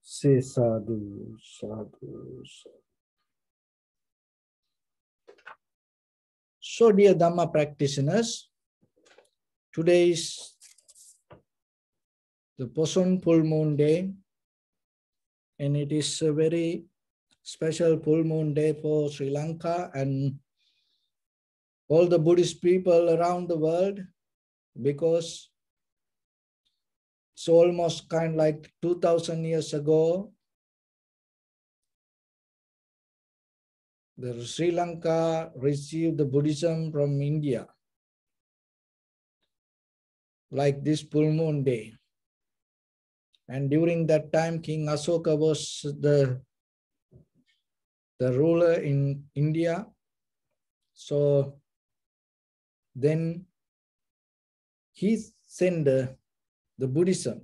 Say sadhu, sadhu, sadhu. So, dear Dhamma practitioners, today is the Poson full moon day, and it is a very special full moon day for Sri Lanka and all the Buddhist people around the world, because it's almost kind of like 2000 years ago, the Sri Lanka received the Buddhism from India, like this full moon day. And during that time, King Asoka was the ruler in India. So then he sent the Buddhism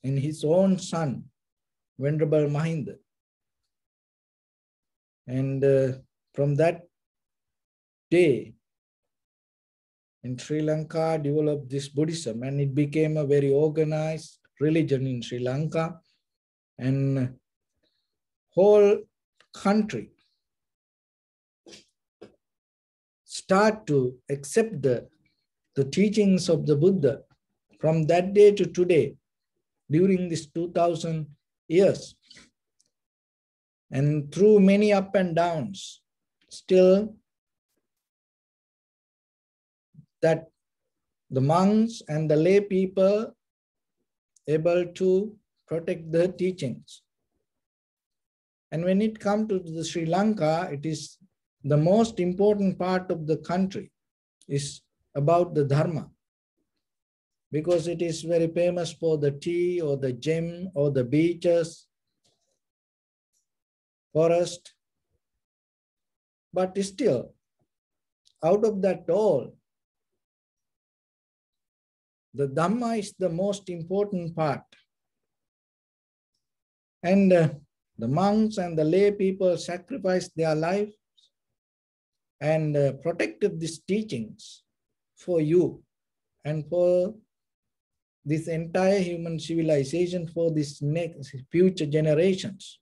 in his own son, Venerable Mahinda. And from that day, in Sri Lanka developed this Buddhism, and it became a very organized religion in Sri Lanka, and whole country start to accept the teachings of the Buddha from that day to today, during this 2000 years. And through many up and downs, still that the monks and the lay people able to protect the teachings. And when it comes to the Sri Lanka, it is the most important part of the country is about the Dharma, because it is very famous for the tea or the gem or the beaches, forest. But still, out of that all, the Dhamma is the most important part. And the monks and the lay people sacrificed their life and protected these teachings for you and for this entire human civilization, for this next future generations.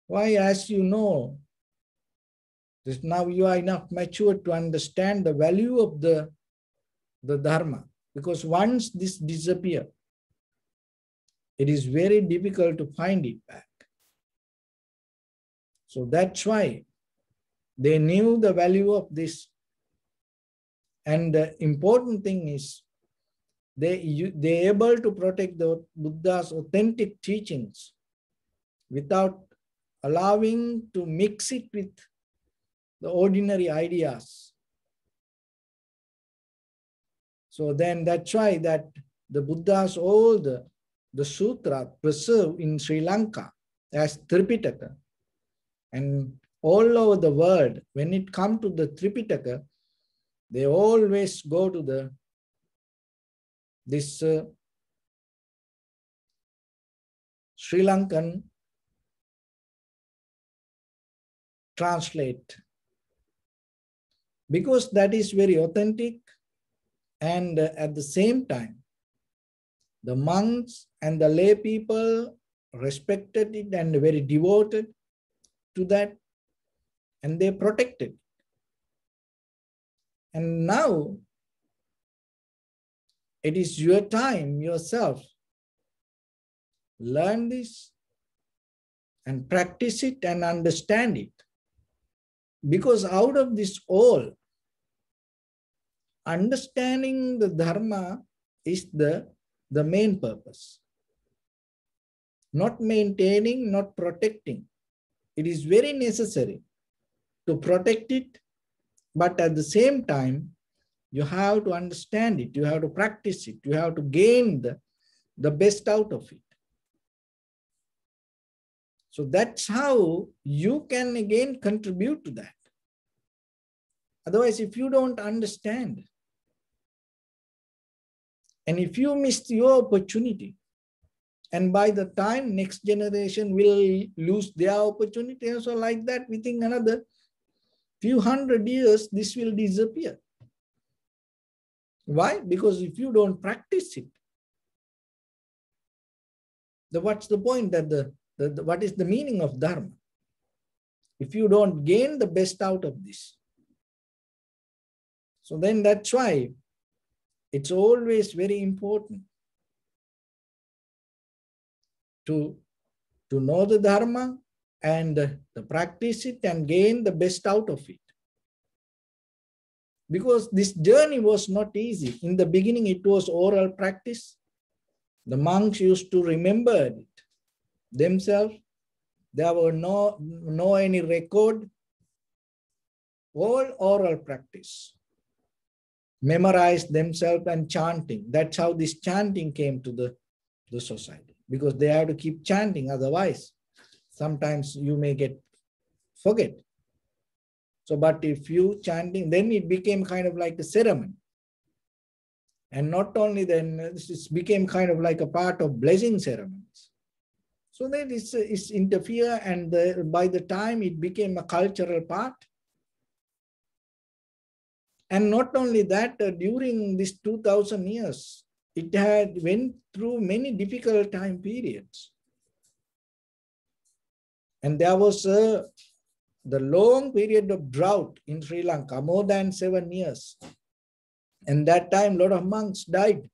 Why? As you know, this now you are enough mature to understand the value of the Dharma, because once this disappears, it is very difficult to find it back. So that's why they knew the value of this. And the important thing is they're able to protect the Buddha's authentic teachings without allowing to mix it with the ordinary ideas. So then that's why that the Buddha's all the sutra preserved in Sri Lanka as Tripitaka. And all over the world, when it comes to the Tripitaka, they always go to this Sri Lankan translate, because that is very authentic, and at the same time, the monks and the lay people respected it and very devoted to that, and they protected. And now it is your time yourself. Learn this and practice it and understand it. Because out of this all, understanding the Dharma is the main purpose. Not maintaining, not protecting. It is very necessary to protect it, but at the same time, you have to understand it, you have to practice it, you have to gain the best out of it. So that's how you can again contribute to that. Otherwise, if you don't understand, and if you miss your opportunity, and by the time next generation will lose their opportunity, so like that, within another few hundred years, this will disappear. Why? Because if you don't practice it, What's the point that what is the meaning of Dharma? If you don't gain the best out of this. So then that's why it's always very important to know the Dharma and to practice it and gain the best out of it. Because this journey was not easy. In the beginning, it was oral practice. The monks used to remember it themselves. There were no any record. All oral practice. Memorized themselves and chanting. That's how this chanting came to the society. Because they have to keep chanting, otherwise sometimes you may forget. So, but if you chanting, then it became kind of like a ceremony. And not only then, it became kind of like a part of blessing ceremonies. So then it's interfere, and by the time it became a cultural part. And not only that, during these 2000 years, it had went through many difficult time periods. And there was the long period of drought in Sri Lanka, more than 7 years. And that time, a lot of monks died.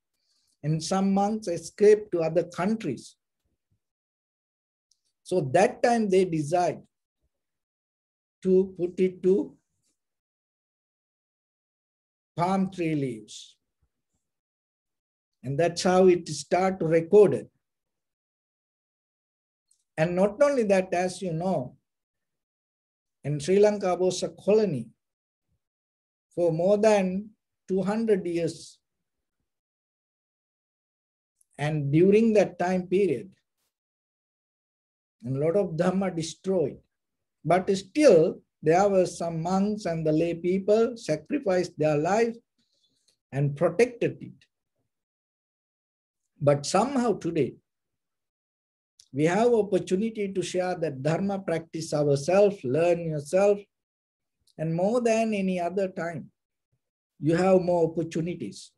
And some monks escaped to other countries. So that time they decided to put it to palm tree leaves. And that's how it started recorded. And not only that, as you know, and Sri Lanka was a colony for more than 200 years. And during that time period, a lot of Dhamma destroyed. But still, there were some monks and the lay people sacrificed their life and protected it. But somehow today, we have opportunity to share that Dharma practice ourselves, learn yourself, and more than any other time, you have more opportunities.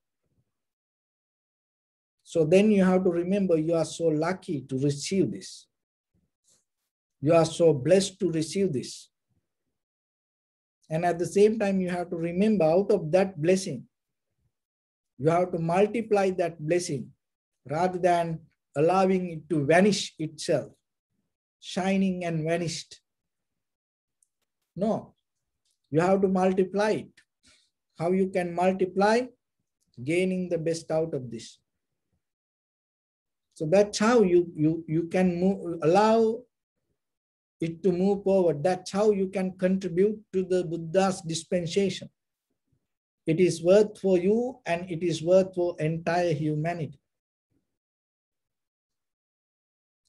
So then you have to remember you are so lucky to receive this. You are so blessed to receive this. And at the same time, you have to remember out of that blessing, you have to multiply that blessing rather than allowing it to vanish itself, shining and vanished. No, you have to multiply it. How you can multiply? Gaining the best out of this. So that's how you can allow it to move forward. That's how you can contribute to the Buddha's dispensation. It is worth for you and it is worth for entire humanity.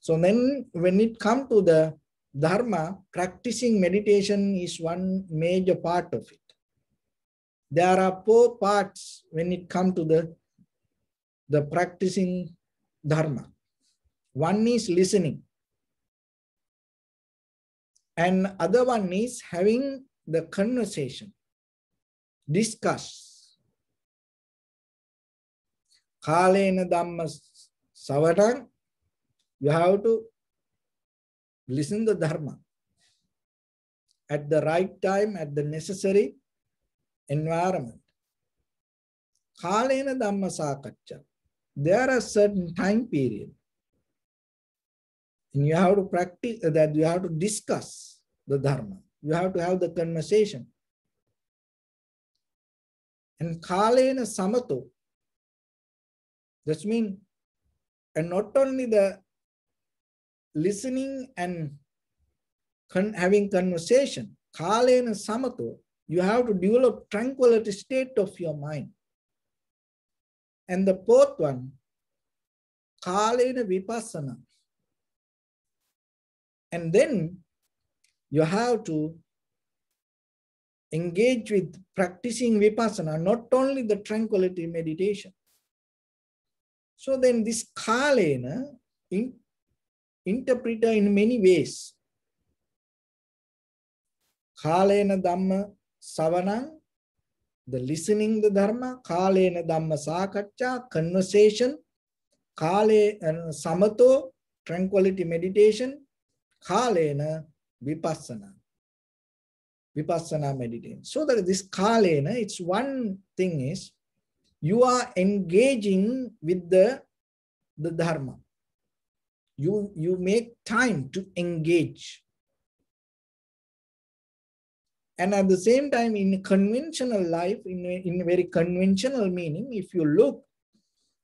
So then when it comes to the Dharma, practicing meditation is one major part of it. There are 4 parts when it comes to the practicing Dharma. One is listening. And other one is having the conversation, discuss. Kalena Dhamma Savarang, you have to listen the Dharma at the right time, at the necessary environment. Kalena Dhamma Sakaccha, there are certain time period. And you have to practice that, you have to discuss the Dharma. You have to have the conversation. And Kalena Samato, that means, and not only the listening and having conversation, Kalena Samato, you have to develop tranquility state of your mind. And the 4th one, Kalena Vipassana. And then you have to engage with practicing Vipassana, not only the tranquility meditation. So then this Kalena interpreted in many ways. Kalena Dhamma Savanang, the listening the Dharma. Kalena Dhamma Sakaccha, conversation. Kale and Samato, tranquility meditation, kalena vipassana. Vipassana meditation. So that this kalena, it's one thing is, you are engaging with the Dharma. You make time to engage. And at the same time, in conventional life, in a very conventional meaning, if you look,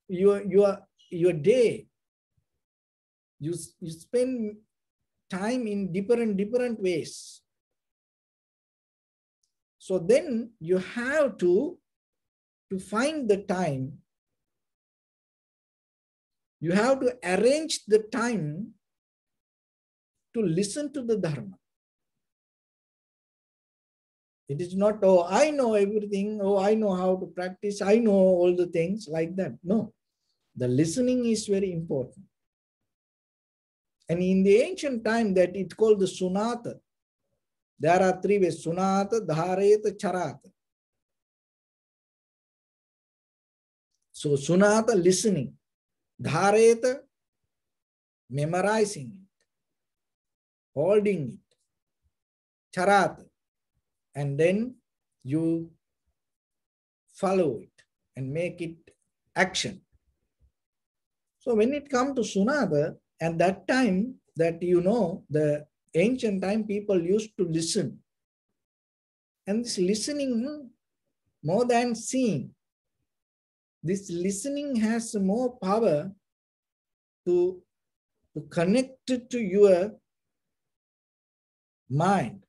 your day, you spend time in different ways. So then you have to find the time. You have to arrange the time to listen to the Dharma. It is not, oh, I know everything, oh, I know how to practice, I know all the things like that. No, the listening is very important. And in the ancient time, that it's called the sunata. There are three ways: sunata, dhareta, charata. So sunata, listening; dhareta, memorizing it, holding it; charata, and then you follow it and make it action. So when it comes to sunata, at that time, that the ancient time people used to listen. And this listening, more than seeing, this listening has more power to connect it to your mind.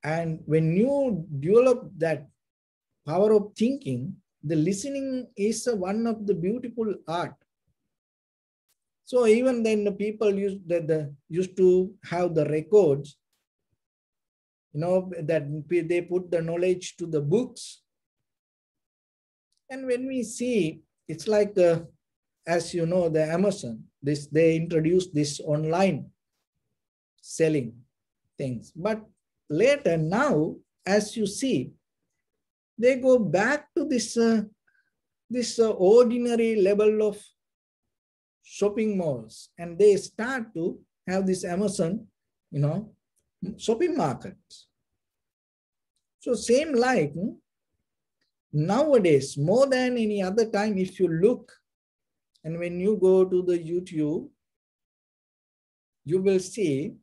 And when you develop that power of thinking, the listening is one of the beautiful art. So even then the people used to have the records, that they put the knowledge to the books. And when we see, it's like, as you know, the Amazon, they introduced this online selling things. But later now, as you see, they go back to this ordinary level of shopping malls, and they start to have this Amazon, shopping markets. So same like nowadays, more than any other time, if you look, and when you go to the YouTube, you will see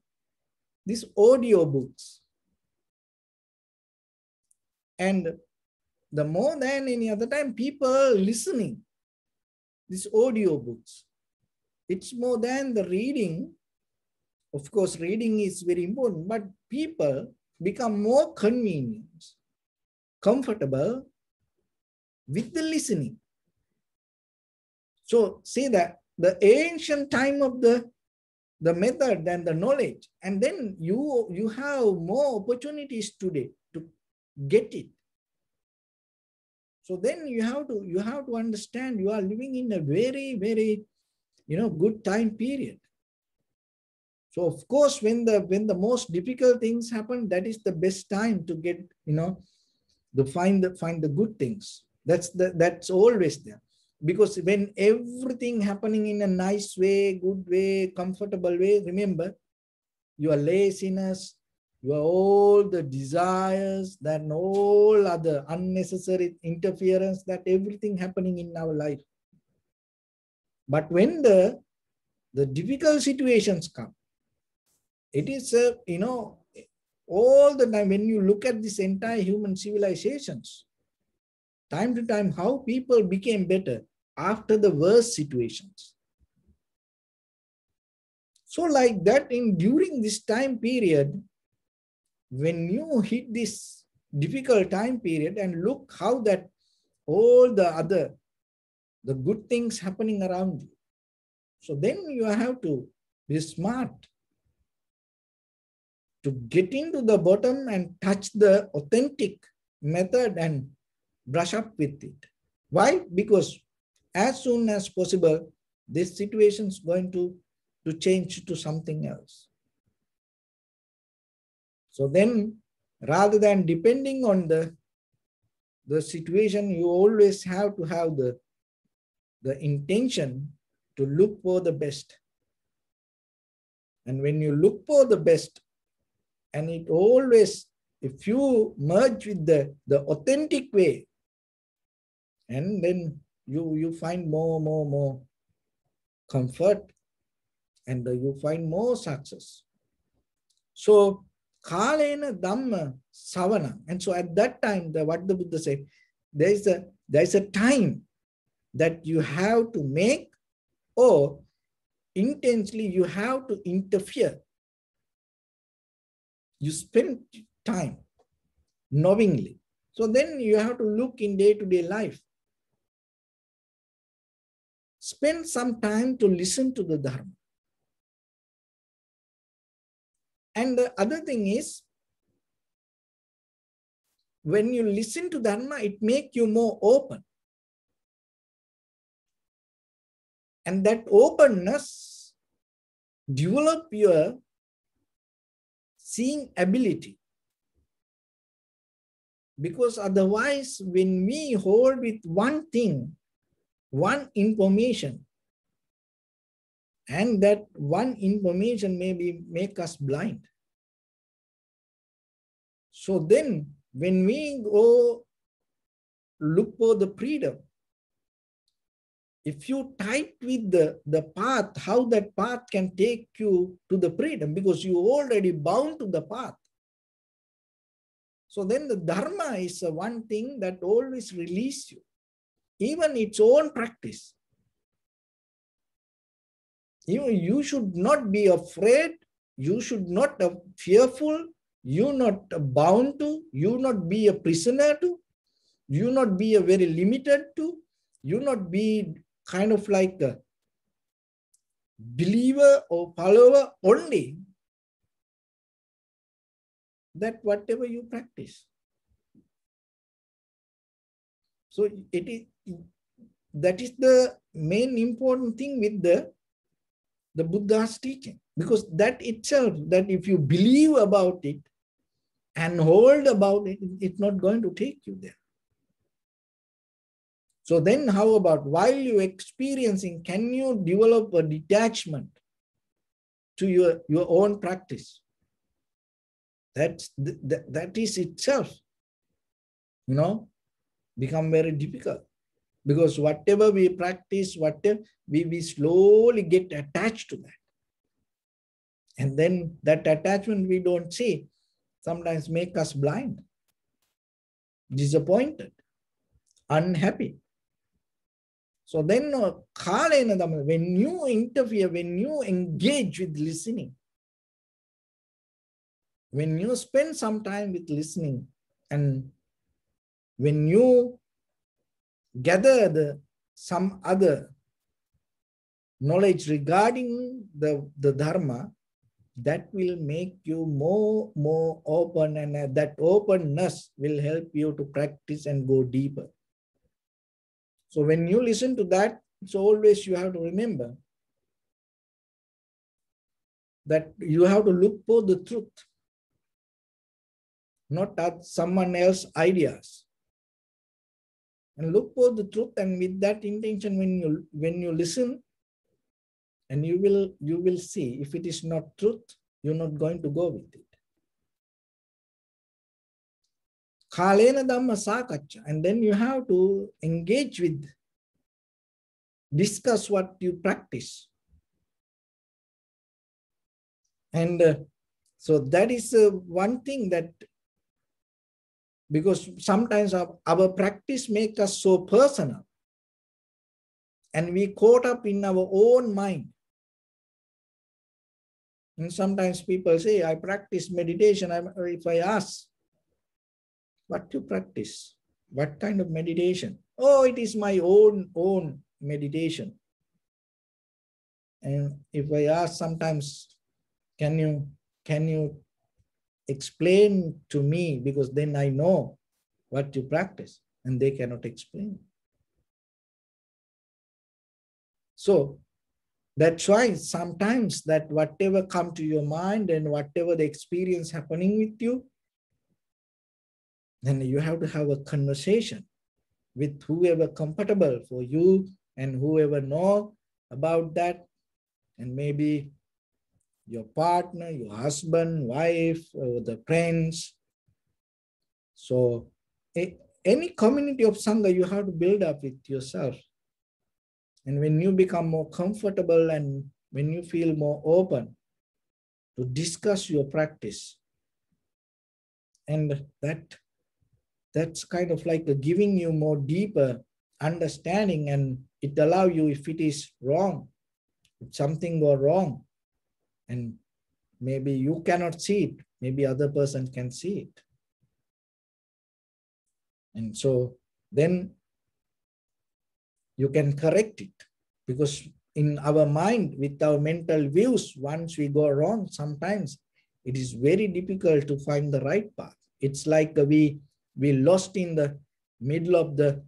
these audio books. And the more than any other time, people listening these audio books. It's more than the reading. Of course, reading is very important, but people become more convenient, comfortable with the listening. So see that the ancient time of the method and the knowledge, and then you have more opportunities today to get it. So then you have to understand you are living in a very, very good time period. So of course, when the most difficult things happen, that is the best time to get to find the good things. That's always there. Because when everything happening in a nice way, good way, comfortable way, remember, your laziness, your all the desires, that all other unnecessary interference, that everything happening in our life. But when the difficult situations come, it is, all the time when you look at this entire human civilizations, time to time, how people became better after the worst situations. So like that, during this time period, when you hit this difficult time period and look how that all the good things happening around you. So then you have to be smart to get into the bottom and touch the authentic method and brush up with it. Why? Because as soon as possible, this situation is going to change to something else. So then, rather than depending on the situation, you always have to have the intention to look for the best. And when you look for the best, and it always, if you merge with the authentic way, and then you find more comfort, and you find more success. So, Kalena Dhamma Savana. And so at that time, what the Buddha said, there's a time that you have to make, or intensely you have to interfere. You spend time knowingly. So then you have to look in day-to-day life. Spend some time to listen to the Dharma. And the other thing is, when you listen to Dharma, it makes you more open. And that openness develop your seeing ability. Because otherwise, when we hold with one thing, one information, and that one information maybe make us blind. So then, when we go look for the freedom, if you type with the path, how that path can take you to the freedom, because you already bound to the path. So then the Dharma is one thing that always releases you, even its own practice. You should not be afraid, you should not be fearful, you not bound to, you not be a prisoner to, you not be a very limited to, you not be kind of like a believer or follower only, that whatever you practice. So that is the main important thing with the Buddha's teaching, because that itself, that if you believe about it and hold about it, it's not going to take you there. So then how about, while you're experiencing, can you develop a detachment to your own practice? That is itself, become very difficult. Because whatever we practice, whatever we slowly get attached to that. And then that attachment we don't see, sometimes make us blind, disappointed, unhappy. So then, when you interfere, when you engage with listening, when you spend some time with listening, and when you gather some other knowledge regarding the Dharma, that will make you more open, and that openness will help you to practice and go deeper. So when you listen to that, it's always you have to remember that you have to look for the truth, not at someone else's ideas. And look for the truth, and with that intention, when you listen, and you will see, if it is not truth, you're not going to go with it. Kalena Dhamma Sakacha, and then you have to engage with, discuss what you practice. And so that is one thing that, because sometimes our practice makes us so personal, and we caught up in our own mind. And sometimes people say, I practice meditation. If I ask, what to practice? What kind of meditation? Oh, it is my own meditation. And if I ask sometimes, can you explain to me, because then I know what you practice, and they cannot explain. So that's why sometimes that whatever come to your mind and whatever the experience happening with you, then you have to have a conversation with whoever comfortable for you and whoever know about that, and maybe your partner, your husband, wife, or the friends. So any community of Sangha you have to build up with yourself. And when you become more comfortable and when you feel more open to discuss your practice, and that's kind of like giving you more deeper understanding, and it allows you, if it is wrong, if something go wrong, and maybe you cannot see it, maybe other person can see it. And so then you can correct it, because in our mind, with our mental views, once we go wrong, sometimes it is very difficult to find the right path. It's like we lost in the middle of the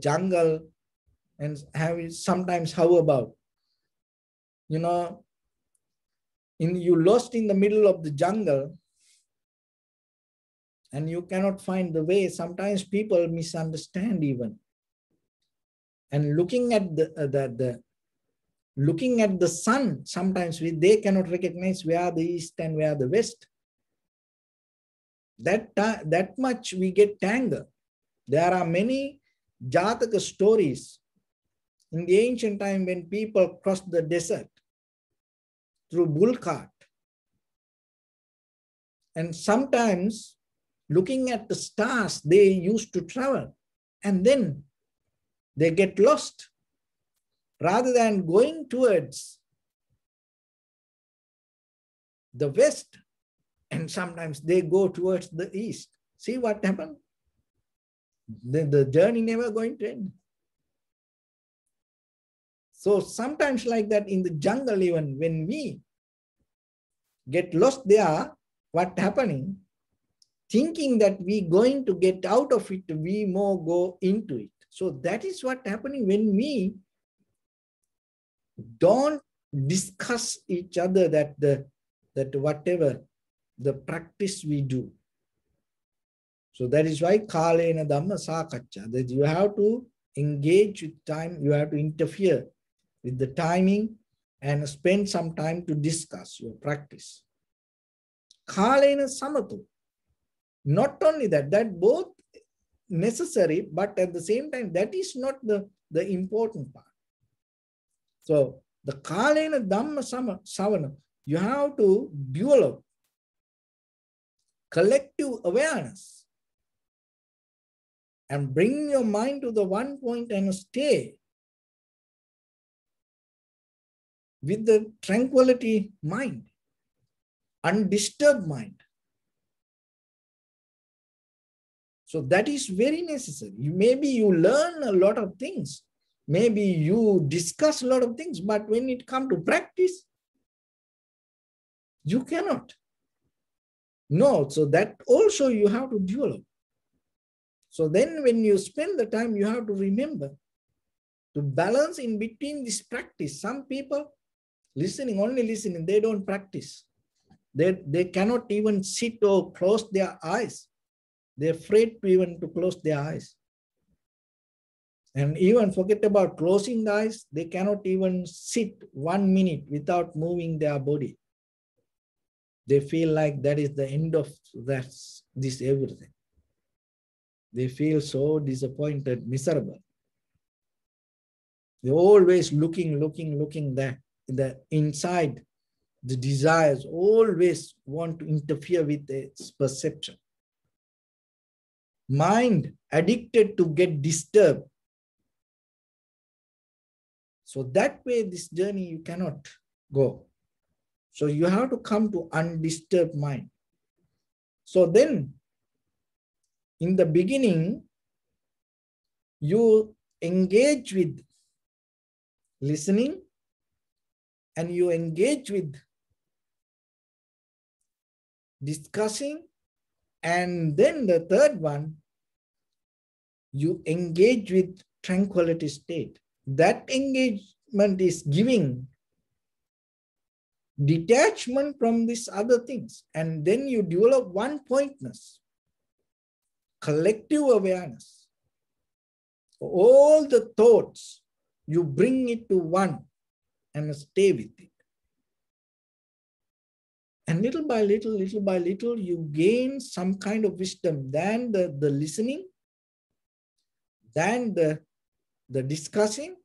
jungle, and sometimes how about, you know, you lost in the middle of the jungle and you cannot find the way. Sometimes people misunderstand even. And looking at looking at the sun, sometimes they cannot recognize where the east and where the west. That much we get tangled. There are many Jataka stories in the ancient time when people crossed the desert through bull cart. And sometimes looking at the stars, they used to travel, and then they get lost. Rather than going towards the west, and sometimes they go towards the east. See what happened? The journey never going to end. So sometimes like that in the jungle, even when we get lost there, what happening? Thinking that we going to get out of it, we more go into it. So that is what happening when we don't discuss each other that whatever the practice we do. So that is why Kalena Dhamma Sakaccha, that you have to engage with time, you have to interfere with the timing and spend some time to discuss your practice. Kalena Samato. Not only that both necessary, but at the same time, that is not the important part. So the Kalena Dhamma Savana, you have to develop collective awareness and bring your mind to the one point and stay with the tranquility mind, undisturbed mind. So that is very necessary. Maybe you learn a lot of things. Maybe you discuss a lot of things, but when it comes to practice, you cannot. No, so that also you have to develop. So then when you spend the time, you have to remember to balance in between this practice. Some people only listening, they don't practice. They cannot even sit or close their eyes. They're afraid to even to close their eyes. And even forget about closing the eyes, they cannot even sit 1 minute without moving their body. They feel like that is the end of this everything. They feel so disappointed, miserable. They're always looking there. The inside, the desires always want to interfere with its perception. Mind addicted to get disturbed. So that way, this journey you cannot go. So you have to come to undisturbed mind. So then, in the beginning, you engage with listening and you engage with discussing, and then the third one, you engage with tranquility state. That engagement is giving detachment from these other things, and then you develop one-pointness, collective awareness. All the thoughts, you bring it to one and stay with it. And little by little, you gain some kind of wisdom. Than the listening, than the discussing,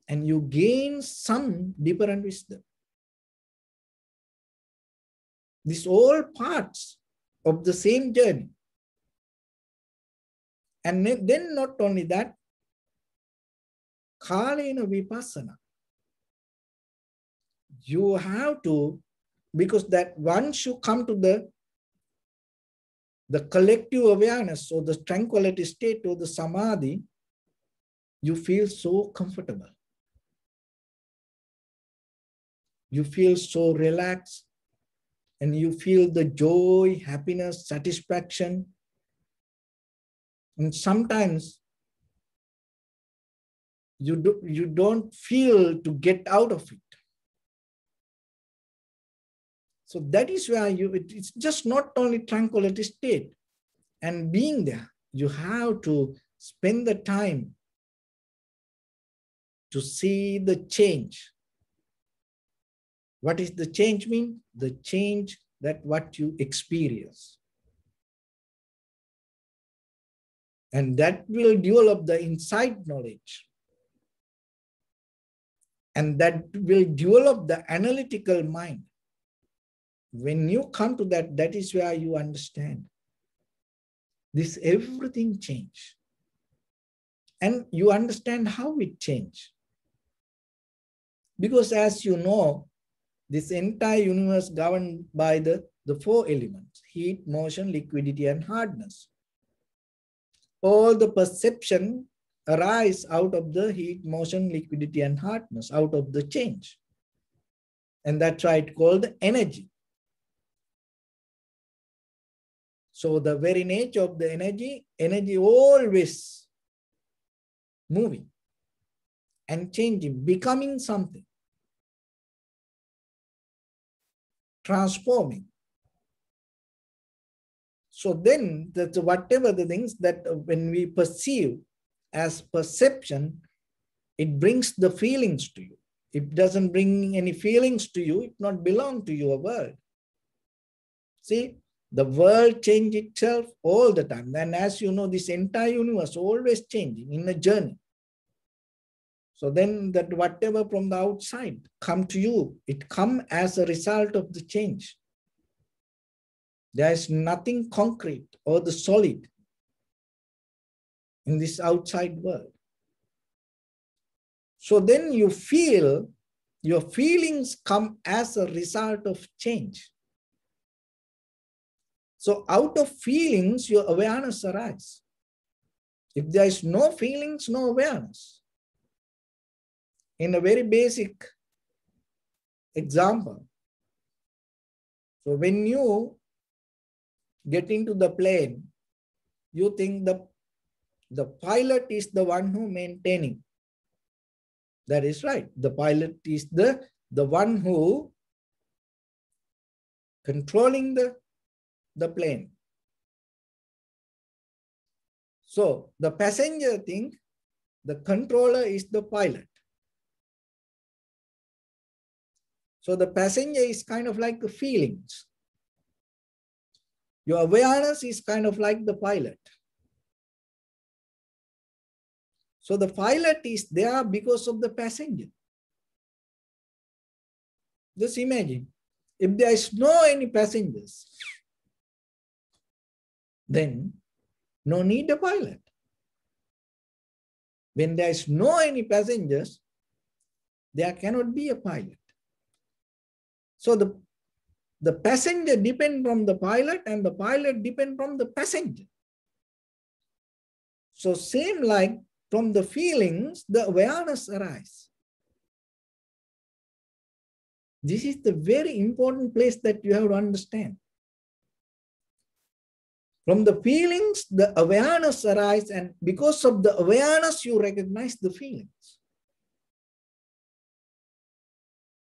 and you gain some different wisdom. These all parts of the same journey. And then not only that, Kalena Vipassana. You have to, because that once you come to the collective awareness or the tranquility state or the samadhi, you feel so comfortable. You feel so relaxed, and you feel the joy, happiness, satisfaction. And sometimes you don't feel to get out of it. So that is where it's just not only tranquility state and being there. You have to spend the time to see the change. What is the change mean? The change that what you experience. And that will develop the inside knowledge. And that will develop the analytical mind. When you come to that, that is where you understand. This everything change. And you understand how it changed. Because as you know, this entire universe governed by the four elements: heat, motion, liquidity, and hardness. All the perception arise out of the heat, motion, liquidity, and hardness, out of the change. And that's why it's called the energy. So the very nature of the energy always moving and changing, becoming something, transforming. So then that's whatever the things that when we perceive as perception, it brings the feelings to you. If it doesn't bring any feelings to you, it not belong to your world. See, the world changes itself all the time. And as you know, this entire universe always changing in a journey. So then that whatever from the outside come to you, it come as a result of the change. There is nothing concrete or the solid in this outside world. So then you feel, your feelings come as a result of change. So out of feelings, your awareness arises. If there is no feelings, no awareness. In a very basic example, so when you get into the plane, you think the pilot is the one who maintaining. That is right. The pilot is the one who controlling the plane. So the passenger think the controller is the pilot. So the passenger is kind of like the feelings. Your awareness is kind of like the pilot. So the pilot is there because of the passenger. Just imagine, if there is no any passengers, then no need a pilot. When there is no any passengers, there cannot be a pilot. So the passenger depend from the pilot and the pilot depend from the passenger. So same like from the feelings, the awareness arises. This is the very important place that you have to understand. From the feelings, the awareness arises, and because of the awareness, you recognize the feelings.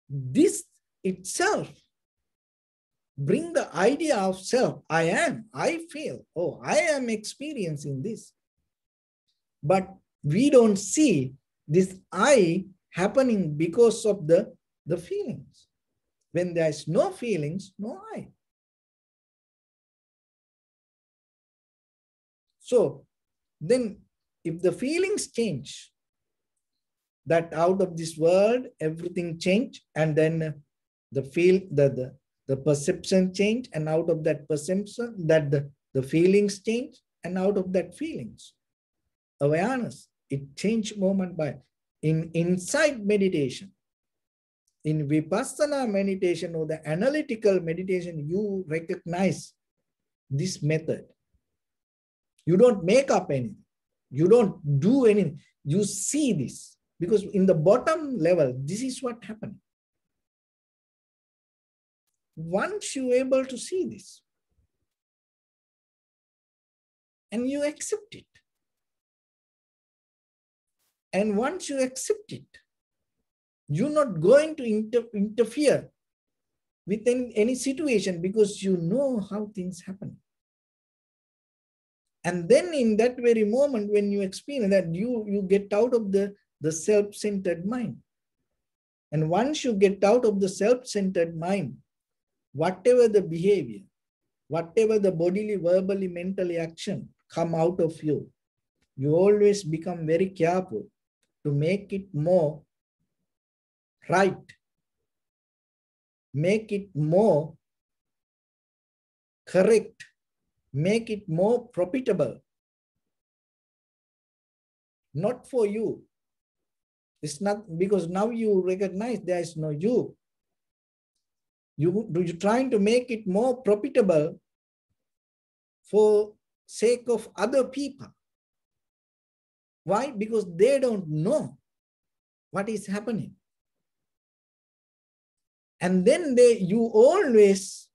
This itself bring the idea of self. I am, I feel, oh, I am experiencing this. But we don't see this I happening because of the feelings. When there is no feelings, no I. So then if the feelings change, that out of this world, everything change, and then the perception change, and out of that perception, that the feelings change, and out of that feelings, awareness, it changed moment by inside meditation. In Vipassana meditation or the analytical meditation, you recognize this method. You don't make up anything. You don't do anything. You see this. Because in the bottom level, this is what happened. Once you're able to see this, and you accept it, and once you accept it, you're not going to interfere with any situation, because you know how things happen. And then in that very moment, when you experience that, you get out of the self-centered mind. And once you get out of the self-centered mind, whatever the behavior, whatever the bodily, verbally, mentally action come out of you, you always become very careful to make it more right, make it more correct, make it more profitable. Not for you. It's not, because now you recognize there is no you. You're trying to make it more profitable for sake of other people. Why? Because they don't know what is happening. And then you always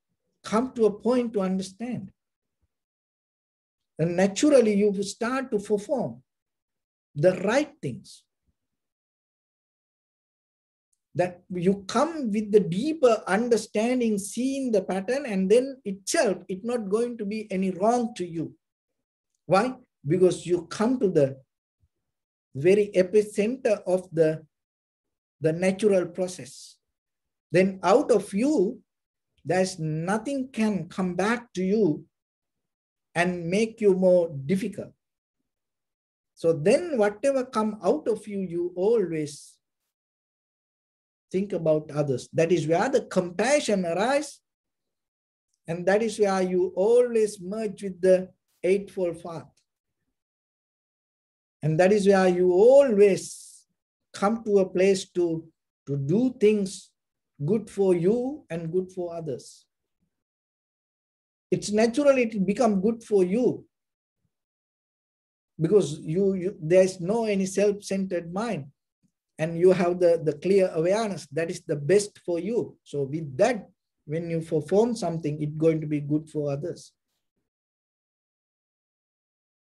come to a point to understand. And naturally you start to perform the right things. That you come with the deeper understanding, seeing the pattern, and then itself, it's not going to be any wrong to you. Why? Because you come to the very epicenter of the natural process. Then out of you, there's nothing can come back to you and make you more difficult. So then whatever come out of you, you always think about others. That is where the compassion arises. And that is where you always merge with the Eightfold Path. And that is where you always come to a place to do things good for you and good for others. It's naturally it become good for you, because there's no any self-centered mind, and you have the clear awareness that is the best for you. So with that, when you perform something, it's going to be good for others.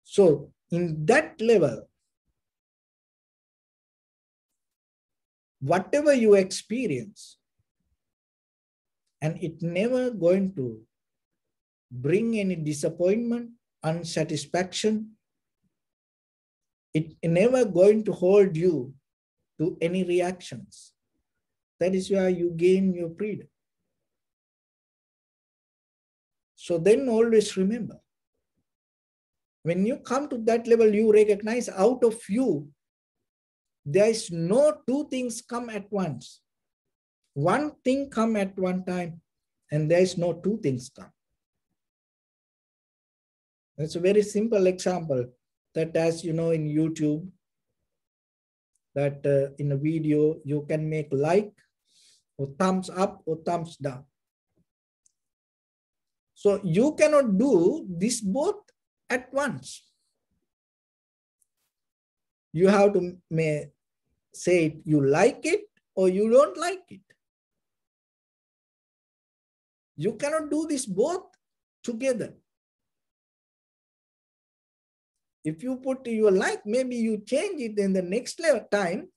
So in that level, whatever you experience, and it never going to bring any disappointment, unsatisfaction. It never going to hold you to any reactions. That is where you gain your freedom. So then always remember, when you come to that level, you recognize out of you, there is no two things come at once. One thing come at one time, and there is no two things come. It's a very simple example that, as you know, in YouTube, that in a video, you can make like or thumbs up or thumbs down. So you cannot do this both at once. You have to say you like it or you don't like it. You cannot do this both together. If you put your like, maybe you change it in the next time,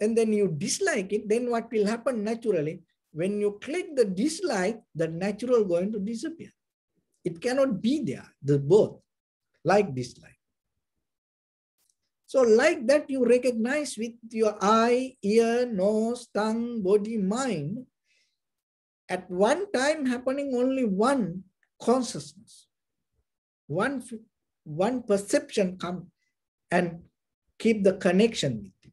and then you dislike it, then what will happen naturally? When you click the dislike, the natural going to disappear. It cannot be there, the both, like, dislike. So like that, you recognize with your eye, ear, nose, tongue, body, mind, at one time happening only one consciousness, one perception come and keep the connection with you.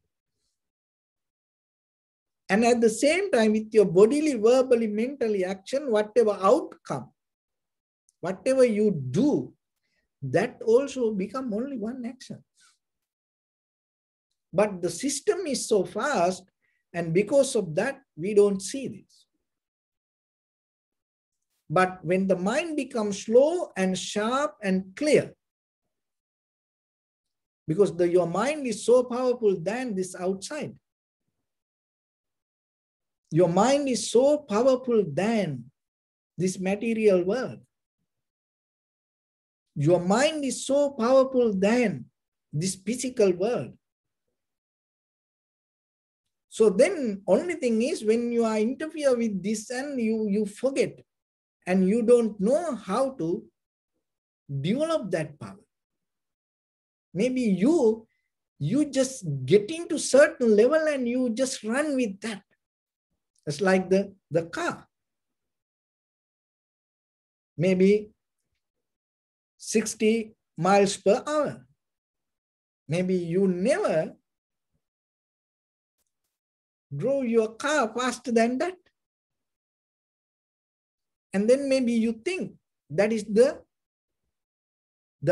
And at the same time, with your bodily, verbally, mentally action, whatever outcome, whatever you do, that also become only one action. But the system is so fast, and because of that, we don't see this. But when the mind becomes slow and sharp and clear, because your mind is so powerful than this outside. Your mind is so powerful than this material world. Your mind is so powerful than this physical world. So then only thing is when you are interfere with this and you forget and you don't know how to develop that power. Maybe you just get into certain level and you just run with that. It's like the car. Maybe 60 miles per hour. Maybe you never drove your car faster than that. And then maybe you think that is the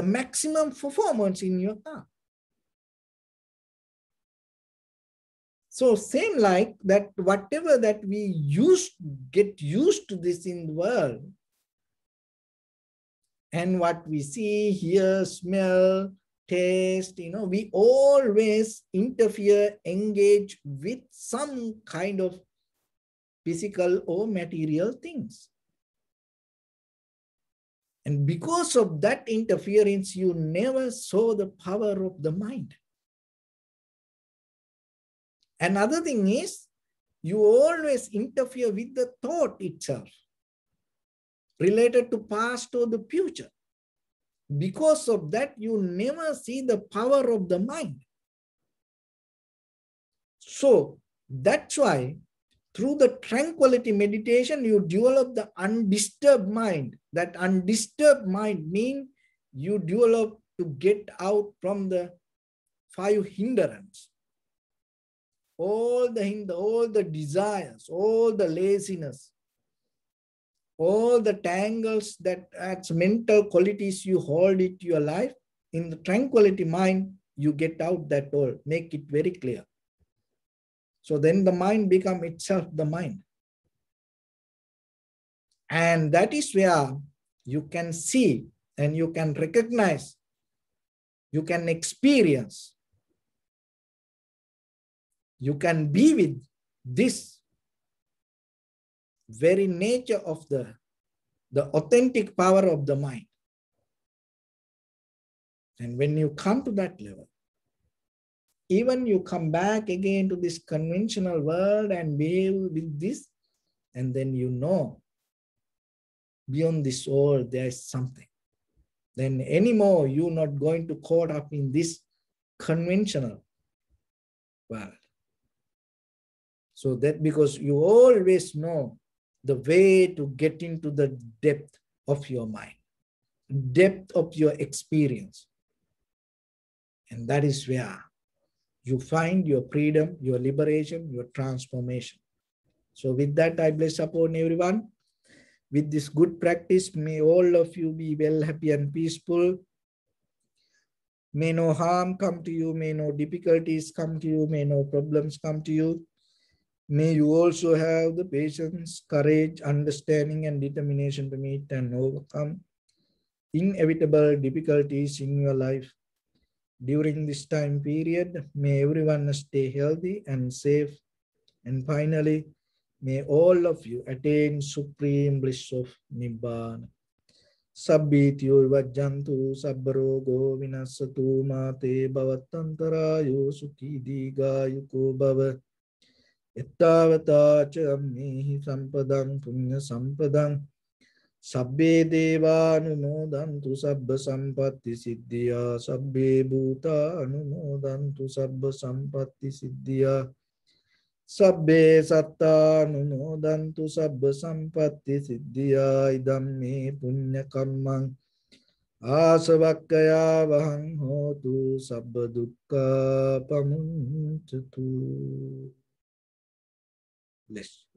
maximum performance in your car. So same like that, whatever that we get used to this in the world, and what we see, hear, smell, taste, we always interfere, engage with some kind of physical or material things. And because of that interference, you never saw the power of the mind. Another thing is, you always interfere with the thought itself, related to past or the future. Because of that, you never see the power of the mind. So that's why through the tranquility meditation, you develop the undisturbed mind. That undisturbed mind means you develop to get out from the 5 hindrances. All the desires, all the laziness, all the tangles that as mental qualities you hold it to your life, in the tranquility mind, you get out that all, make it very clear. So then the mind becomes itself the mind. And that is where you can see and you can recognize, you can experience, you can be with this very nature of the authentic power of the mind. And when you come to that level, even you come back again to this conventional world and behave with this, and then you know, beyond this all, there is something. Then anymore, you're not going to caught up in this conventional world. So that because you always know the way to get into the depth of your mind, depth of your experience. And that is where you find your freedom, your liberation, your transformation. So with that, I bless upon everyone. With this good practice, may all of you be well, happy and peaceful. May no harm come to you, may no difficulties come to you, may no problems come to you. May you also have the patience, courage, understanding and determination to meet and overcome inevitable difficulties in your life. During this time period, may everyone stay healthy and safe. And finally, may all of you attain supreme bliss of Nibbana. Sabbityo vajjantu sabbarogo vinasatu mate bhavatantarayo sukhi digayuko bhava. Ittavata cha ammehi sampadang punya sampadang. Sabbe deva anumodantu sabba sampatti siddhya. Sabbe bhuta anumodantu sabba sampatti siddhya. Sabbe satta numodantu sabba sampatti siddhiya idam me punya kammang asavakkaya vahang hotu sabba dukkha pamuncatu. Less.